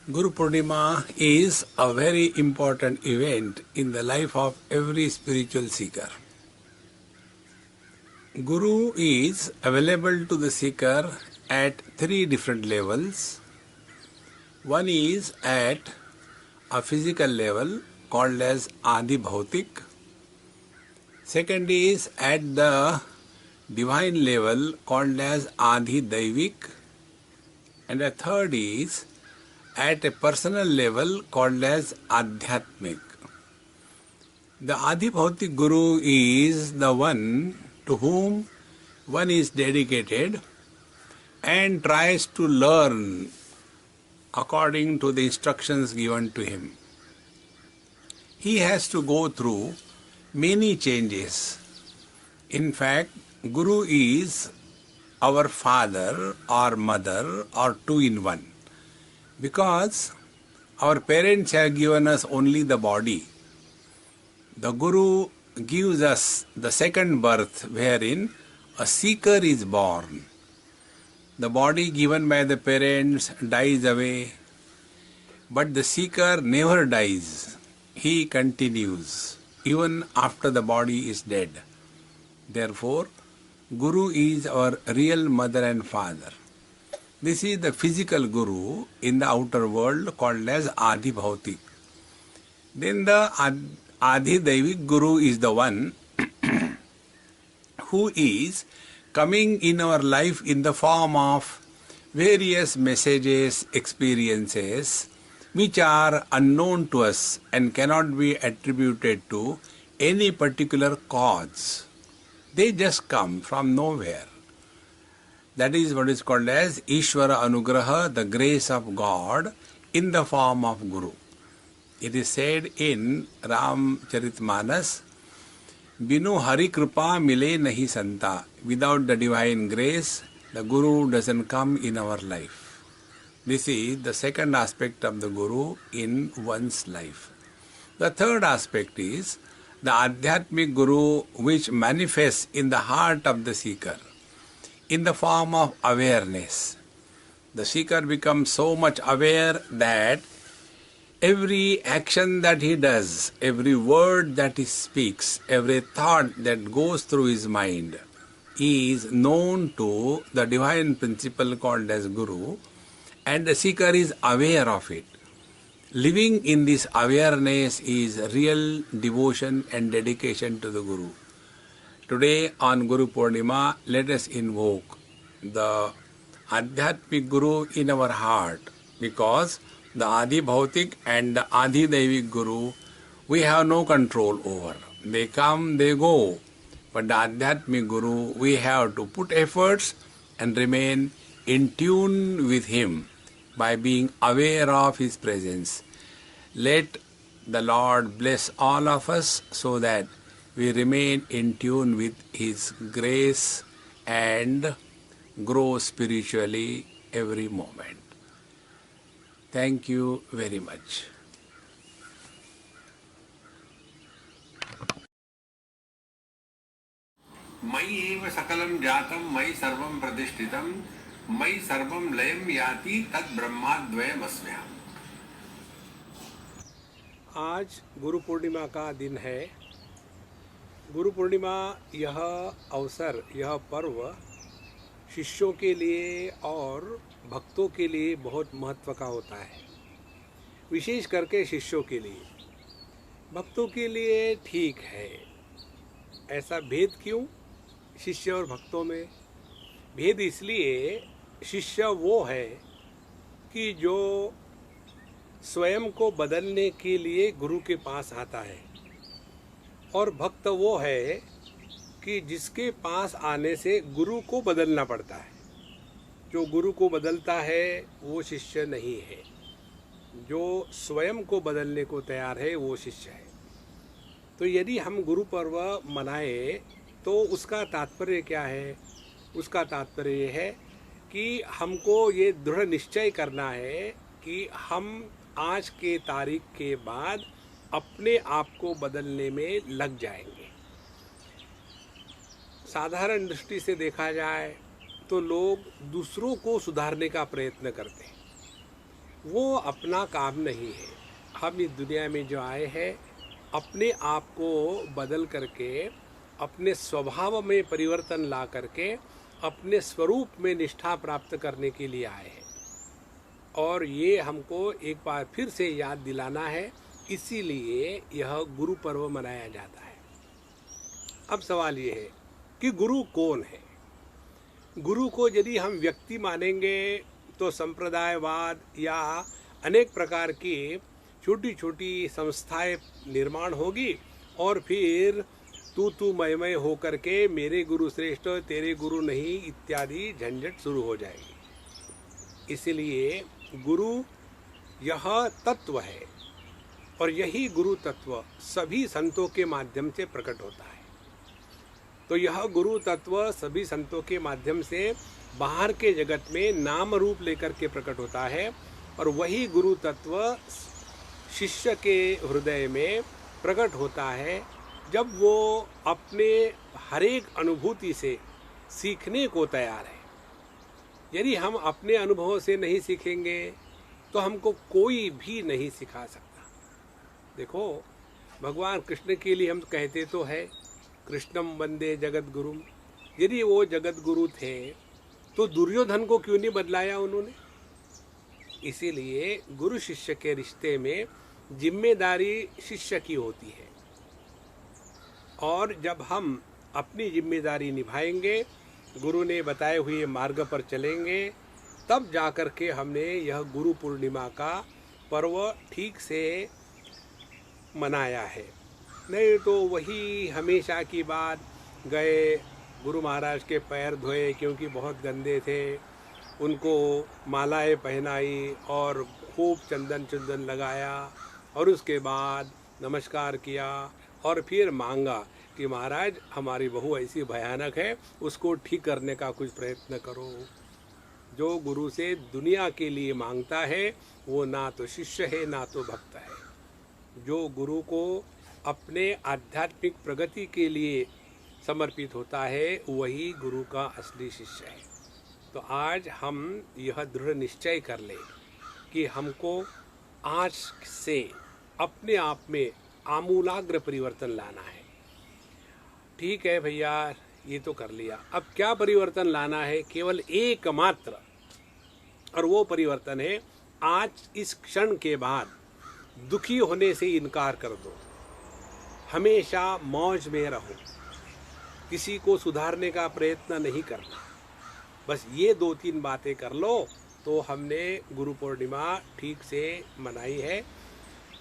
Guru Purnima is a very important event in the life of every spiritual seeker. Guru is available to the seeker at three different levels. One is at a physical level called as Adi Bhautik. Second is at the divine level called as Adi Daivik. And the third is at a personal level called as Adhyatmik. The Adi Bhautik Guru is the one to whom one is dedicated and tries to learn according to the instructions given to him. He has to go through many changes. In fact, Guru is our father or mother or two in one. Because our parents have given us only the body, the Guru gives us the second birth wherein a seeker is born. The body given by the parents dies away, but the seeker never dies. He continues even after the body is dead. Therefore, Guru is our real mother and father. This is the physical Guru in the outer world called as Adi Bhautik. Then the Adi Daivik Guru is the one who is coming in our life in the form of various messages, experiences, which are unknown to us and cannot be attributed to any particular cause. They just come from nowhere. That is what is called as Ishvara Anugraha, the grace of God in the form of Guru. It is said in Ramcharitmanas, Binu Hari Kripa Mile Nahi Santa. Without the divine grace, the Guru doesn't come in our life. This is the second aspect of the Guru in one's life. The third aspect is the Adhyatmic Guru, which manifests in the heart of the seeker in the form of awareness. The seeker becomes so much aware that every action that he does, every word that he speaks, every thought that goes through his mind is known to the divine principle called as Guru, and the seeker is aware of it. Living in this awareness is real devotion and dedication to the Guru. Today on Guru Purnima, let us invoke the Adhyatmic Guru in our heart, because the Adi Bhautik and the Adi Daivik Guru we have no control over. They come, they go. But the Adhyatmic Guru, we have to put efforts and remain in tune with him by being aware of his presence. Let the Lord bless all of us so that we remain in tune with his grace and grow spiritually every moment. Thank you very much. मयि एव सकलं जातं मयि सर्वं प्रतिष्ठितं मयि सर्वं लयं याति तद् ब्रह्माद्वयमस्म्यहम्। आज गुरु पूर्णिमा का दिन है। गुरु पूर्णिमा यह अवसर, यह पर्व शिष्यों के लिए और भक्तों के लिए बहुत महत्व का होता है। विशेष करके शिष्यों के लिए। भक्तों के लिए ठीक है। ऐसा भेद क्यों शिष्य और भक्तों में? भेद इसलिए, शिष्य वो है कि जो स्वयं को बदलने के लिए गुरु के पास आता है, और भक्त वो है कि जिसके पास आने से गुरु को बदलना पड़ता है। जो गुरु को बदलता है वो शिष्य नहीं है। जो स्वयं को बदलने को तैयार है वो शिष्य है। तो यदि हम गुरु पर्व मनाएं तो उसका तात्पर्य क्या है? उसका तात्पर्य ये है कि हमको ये दृढ़ निश्चय करना है कि हम आज के तारीख के बाद अपने आप को बदलने में लग जाएंगे। साधारण दृष्टि से देखा जाए तो लोग दूसरों को सुधारने का प्रयत्न करते हैं। वो अपना काम नहीं है। हम इस दुनिया में जो आए हैं अपने आप को बदल करके, अपने स्वभाव में परिवर्तन ला करके अपने स्वरूप में निष्ठा प्राप्त करने के लिए आए हैं। और ये हमको एक बार फिर से याद दिलाना है, इसीलिए यह गुरु पर्व मनाया जाता है। अब सवाल ये है कि गुरु कौन है। गुरु को यदि हम व्यक्ति मानेंगे तो संप्रदायवाद या अनेक प्रकार की छोटी छोटी संस्थाएं निर्माण होगी और फिर तू मैं हो करके मेरे गुरु श्रेष्ठ तेरे गुरु नहीं इत्यादि झंझट शुरू हो जाएगी। इसलिए गुरु यह तत्व है और यही गुरु तत्व सभी संतों के माध्यम से प्रकट होता है। तो यह गुरु तत्व सभी संतों के माध्यम से बाहर के जगत में नाम रूप लेकर के प्रकट होता है और वही गुरु तत्व शिष्य के हृदय में प्रकट होता है जब वो अपने हरेक अनुभूति से सीखने को तैयार है। यदि हम अपने अनुभव से नहीं सीखेंगे तो हमको कोई भी नहीं सिखा सकता। देखो, भगवान कृष्ण के लिए हम कहते तो है कृष्णम वंदे जगत गुरुम। यदि वो जगत गुरु थे तो दुर्योधन को क्यों नहीं बदलाया उन्होंने। इसीलिए गुरु शिष्य के रिश्ते में जिम्मेदारी शिष्य की होती है और जब हम अपनी जिम्मेदारी निभाएंगे, गुरु ने बताए हुए मार्ग पर चलेंगे, तब जाकर के हमने यह गुरु पूर्णिमा का पर्व ठीक से मनाया है। नहीं तो वही हमेशा की बात, गए गुरु महाराज के पैर धोए क्योंकि बहुत गंदे थे, उनको मालाएं पहनाई और खूब चंदन चंदन लगाया और उसके बाद नमस्कार किया और फिर मांगा कि महाराज हमारी बहू ऐसी भयानक है, उसको ठीक करने का कुछ प्रयत्न करो। जो गुरु से दुनिया के लिए मांगता है वो ना तो शिष्य है ना तो भक्त है। जो गुरु को अपने आध्यात्मिक प्रगति के लिए समर्पित होता है वही गुरु का असली शिष्य है। तो आज हम यह दृढ़ निश्चय कर लें कि हमको आज से अपने आप में आमूलाग्र परिवर्तन लाना है। ठीक है भैया, ये तो कर लिया, अब क्या परिवर्तन लाना है? केवल एकमात्र, और वो परिवर्तन है आज इस क्षण के बाद दुखी होने से इनकार कर दो, हमेशा मौज में रहो, किसी को सुधारने का प्रयत्न नहीं करना। बस ये 2-3 बातें कर लो तो हमने गुरु पूर्णिमा ठीक से मनाई है।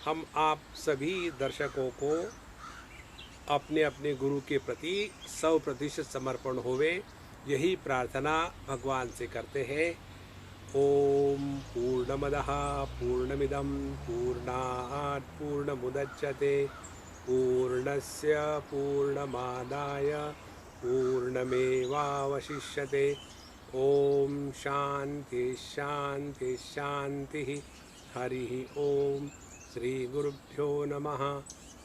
हम आप सभी दर्शकों को अपने अपने गुरु के प्रति 100% समर्पण होवे, यही प्रार्थना भगवान से करते हैं। ओम पूर्णमदः पूर्णमिदं पूर्णात् पूर्णमुदच्यते पूर्णस्य पूर्णमादाय पूर्णमेवावशिष्यते। ओम शांति शांति शांति। हरि ओम। श्री गुरुभ्यो नमः।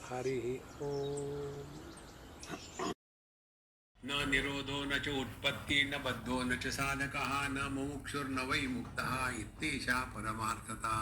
हरि ओम। न निरोधो न च उत्पत्ति न बद्धो न च साधकः न मुमुक्षुर्न वै मुक्तः इत्येषा परमार्थता।